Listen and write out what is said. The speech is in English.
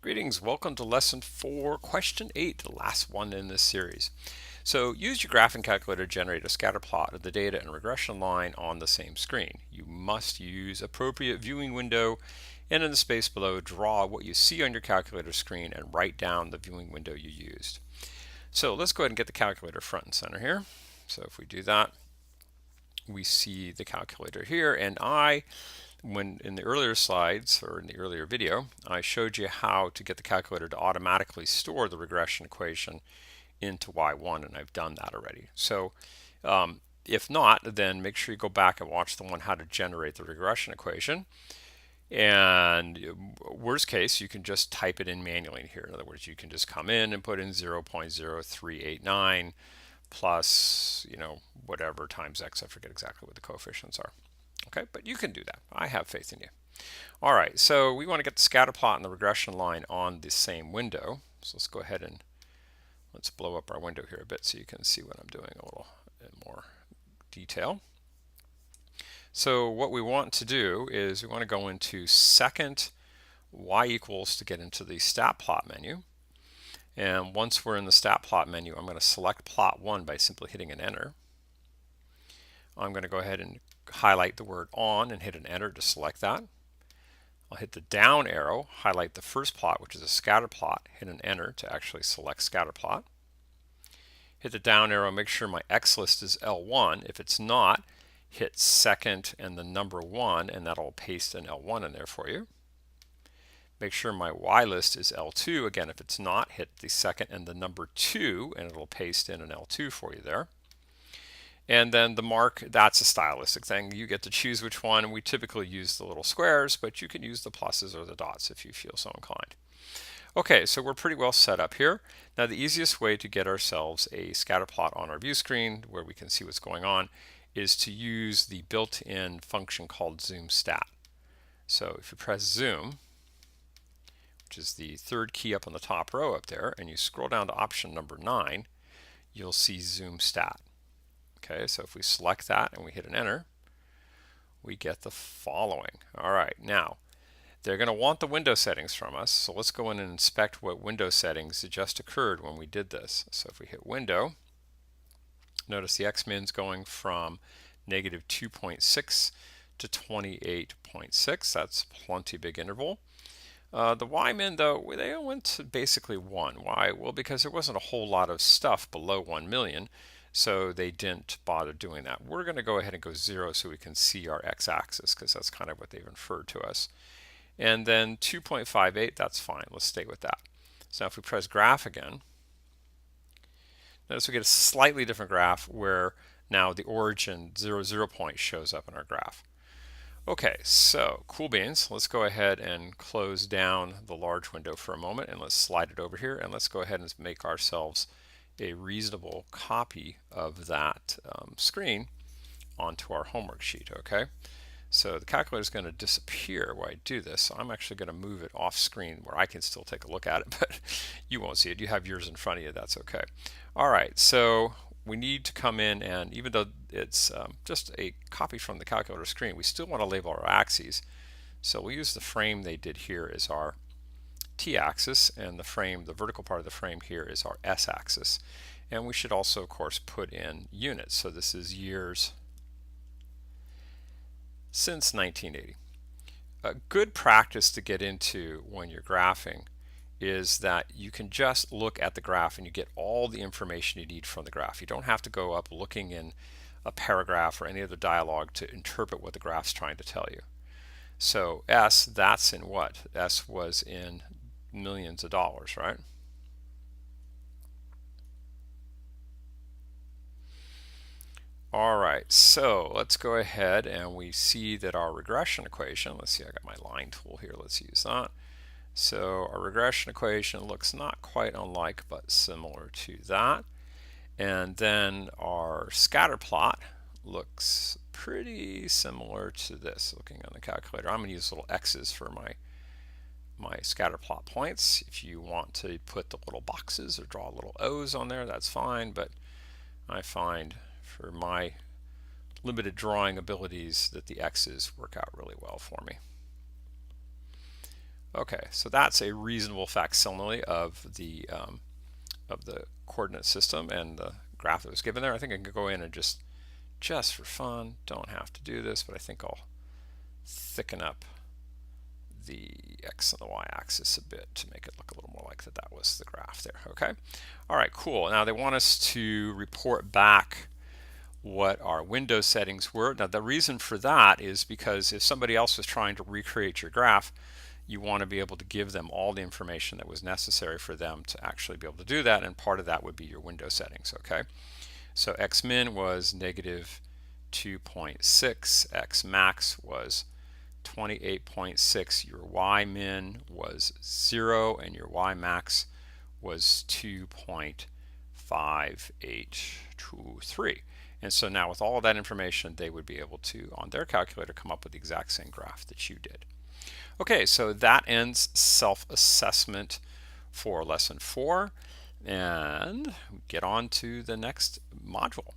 Greetings, welcome to lesson 4, question 8, the last one in this series. So use your graphing calculator to generate a scatter plot of the data and regression line on the same screen. You must use appropriate viewing window, and in the space below draw what you see on your calculator screen and write down the viewing window you used. So let's go ahead and get the calculator front and center here. So if we do that, we see the calculator here, and when in the earlier slides or in the earlier video, I showed you how to get the calculator to automatically store the regression equation into Y1, and I've done that already. So if not, then make sure you go back and watch the one how to generate the regression equation. And worst case, you can just type it in manually here. In other words, you can just come in and put in 0.0389 plus, whatever times x. I forget exactly what the coefficients are. Okay, but you can do that. I have faith in you. All right, so we want to get the scatter plot and the regression line on the same window. So let's go ahead and let's blow up our window here a bit so you can see what I'm doing a little in more detail. So what we want to do is we want to go into second y equals to get into the stat plot menu. And once we're in the stat plot menu, I'm going to select plot 1 by simply hitting an enter. I'm going to go ahead and highlight the word on and hit an enter to select that. I'll hit the down arrow, highlight the first plot, which is a scatter plot, hit an enter to actually select scatter plot. Hit the down arrow, make sure my X list is L1. If it's not, hit second and the number 1, and that'll paste an L1 in there for you. Make sure my Y list is L2. Again, if it's not, hit the second and the number 2, and it'll paste in an L2 for you there. And then the mark, that's a stylistic thing. You get to choose which one. We typically use the little squares, but you can use the pluses or the dots if you feel so inclined. Okay, so we're pretty well set up here. Now the easiest way to get ourselves a scatter plot on our view screen where we can see what's going on is to use the built-in function called zoom stat. So if you press zoom, which is the third key up on the top row up there, and you scroll down to option number 9, you'll see zoom stat. Okay, so if we select that and we hit an enter, we get the following. All right, now they're going to want the window settings from us, so let's go in and inspect what window settings just occurred when we did this. So if we hit window, notice the X-min's going from negative 2.6 to 28.6. That's plenty big interval. The Y-min, though, they went to basically 1. Why? Well, because there wasn't a whole lot of stuff below 1 million. So they didn't bother doing that. We're going to go ahead and go 0 so we can see our x-axis because that's kind of what they've inferred to us. And then 2.58, that's fine. Let's stay with that. So now if we press graph again, notice we get a slightly different graph where now the origin 0 point shows up in our graph. Okay, so cool beans. Let's go ahead and close down the large window for a moment and let's slide it over here and let's go ahead and make ourselves a reasonable copy of that screen onto our homework sheet. Okay, so the calculator is going to disappear while I do this. So I'm actually going to move it off screen where I can still take a look at it, but you won't see it. You have yours in front of you. That's okay. All right, so we need to come in, and even though it's just a copy from the calculator screen, we still want to label our axes. So we'll use the frame they did here as our t-axis, and the frame, the vertical part of the frame here is our s-axis. And we should also, of course, put in units. So this is years since 1980. A good practice to get into when you're graphing is that you can just look at the graph and you get all the information you need from the graph. You don't have to go up looking in a paragraph or any other dialogue to interpret what the graph's trying to tell you. So S, that's in what? S was in millions of dollars, right? All right, so let's go ahead and we see that our regression equation, let's see, I got my line tool here, let's use that. So our regression equation looks not quite unlike, but similar to that. And then our scatter plot looks pretty similar to this, looking on the calculator. I'm going to use little X's for my scatter plot points. If you want to put the little boxes or draw little O's on there, that's fine, but I find for my limited drawing abilities that the X's work out really well for me. Okay, so that's a reasonable facsimile of the coordinate system and the graph that was given there. I think I can go in and just for fun, don't have to do this, but I think I'll thicken up the x and the y axis a bit to make it look a little more like that was the graph there. Okay, all right, cool. Now they want us to report back what our window settings were. Now the reason for that is because if somebody else was trying to recreate your graph, you want to be able to give them all the information that was necessary for them to actually be able to do that, and part of that would be your window settings. Okay, so x min was negative 2.6, x max was 28.6, your y min was 0, and your y max was 2.5823. And so now with all of that information, they would be able to, on their calculator, come up with the exact same graph that you did. Okay, so that ends self-assessment for lesson 4, and get on to the next module.